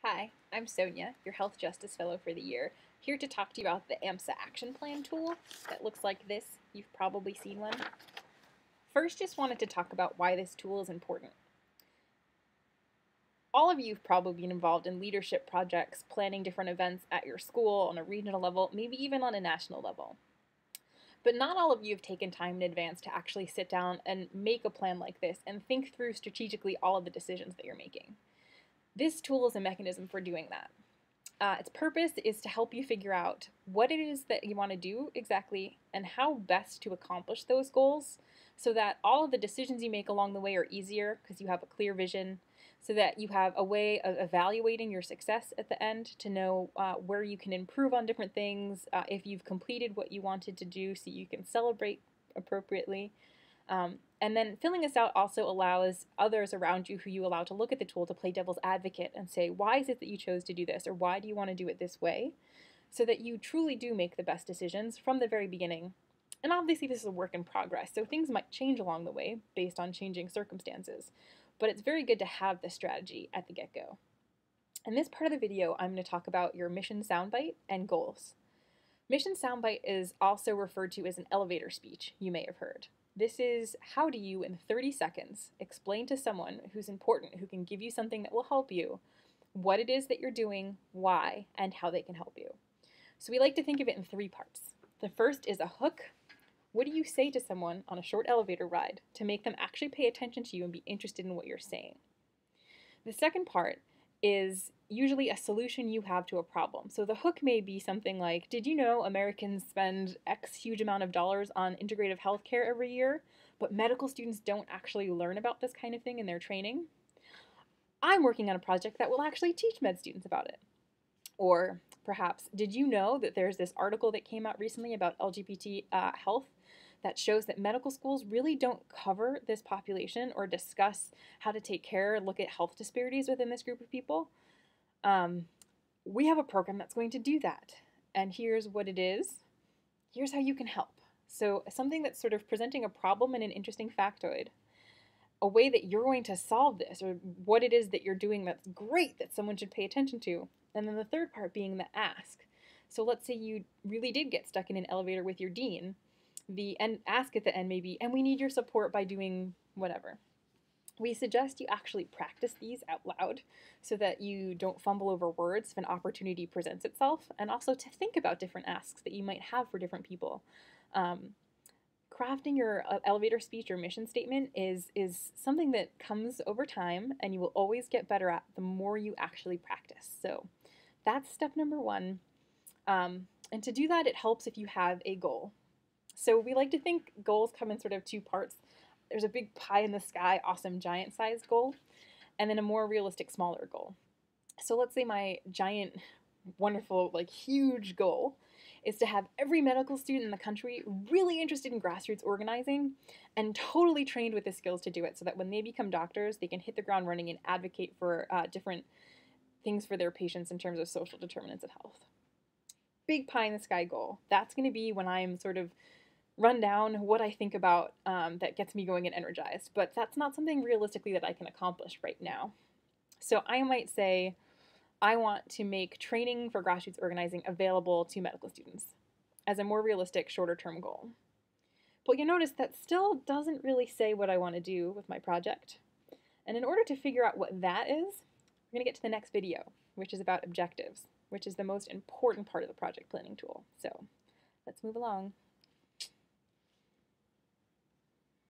Hi, I'm Sonia, your Health Justice Fellow for the year, here to talk to you about the AMSA Action Plan tool that looks like this. You've probably seen one. First, just wanted to talk about why this tool is important. All of you have probably been involved in leadership projects, planning different events at your school on a regional level, maybe even on a national level. But not all of you have taken time in advance to actually sit down and make a plan like this and think through strategically all of the decisions that you're making. This tool is a mechanism for doing that. Its purpose is to help you figure out what it is that you want to do exactly and how best to accomplish those goals so that all of the decisions you make along the way are easier because you have a clear vision, so that you have a way of evaluating your success at the end to know where you can improve on different things, if you've completed what you wanted to do so you can celebrate appropriately. And then filling this out also allows others around you who you allow to look at the tool to play devil's advocate and say, why is it that you chose to do this? Or why do you want to do it this way? So that you truly do make the best decisions from the very beginning. And obviously this is a work in progress, so things might change along the way based on changing circumstances. But it's very good to have this strategy at the get-go. In this part of the video, I'm going to talk about your mission soundbite and goals. Mission soundbite is also referred to as an elevator speech, you may have heard. This is how do you, in 30 seconds, explain to someone who's important, who can give you something that will help you, what it is that you're doing, why, and how they can help you. So we like to think of it in three parts. The first is a hook. What do you say to someone on a short elevator ride to make them actually pay attention to you and be interested in what you're saying? The second part is usually a solution you have to a problem. So the hook may be something like, did you know Americans spend X huge amount of dollars on integrative healthcare every year, but medical students don't actually learn about this kind of thing in their training? I'm working on a project that will actually teach med students about it. Or perhaps, did you know that there's this article that came out recently about LGBT health that shows that medical schools really don't cover this population or discuss how to take care, look at health disparities within this group of people? We have a program that's going to do that. And here's what it is. Here's how you can help. So something that's sort of presenting a problem in an interesting factoid, a way that you're going to solve this, or what it is that you're doing that's great that someone should pay attention to. And then the third part being the ask. So let's say you really did get stuck in an elevator with your dean. The ask at the end may be, and we need your support by doing whatever. We suggest you actually practice these out loud so that you don't fumble over words if an opportunity presents itself, and also to think about different asks that you might have for different people. Crafting your elevator speech or mission statement is something that comes over time and you will always get better at the more you actually practice. So that's step number one. And to do that, it helps if you have a goal. So we like to think goals come in sort of two parts. There's a big pie in the sky, awesome giant sized goal, and then a more realistic smaller goal. So let's say my giant, wonderful, like huge goal is to have every medical student in the country really interested in grassroots organizing and totally trained with the skills to do it so that when they become doctors, they can hit the ground running and advocate for different things for their patients in terms of social determinants of health. Big pie in the sky goal. That's going to be when I'm sort of run down what I think about that gets me going and energized, but that's not something realistically that I can accomplish right now. So I might say, I want to make training for grassroots organizing available to medical students as a more realistic, shorter term goal. But you'll notice that still doesn't really say what I want to do with my project. And in order to figure out what that is, we're going to get to the next video, which is about objectives, which is the most important part of the project planning tool. So let's move along.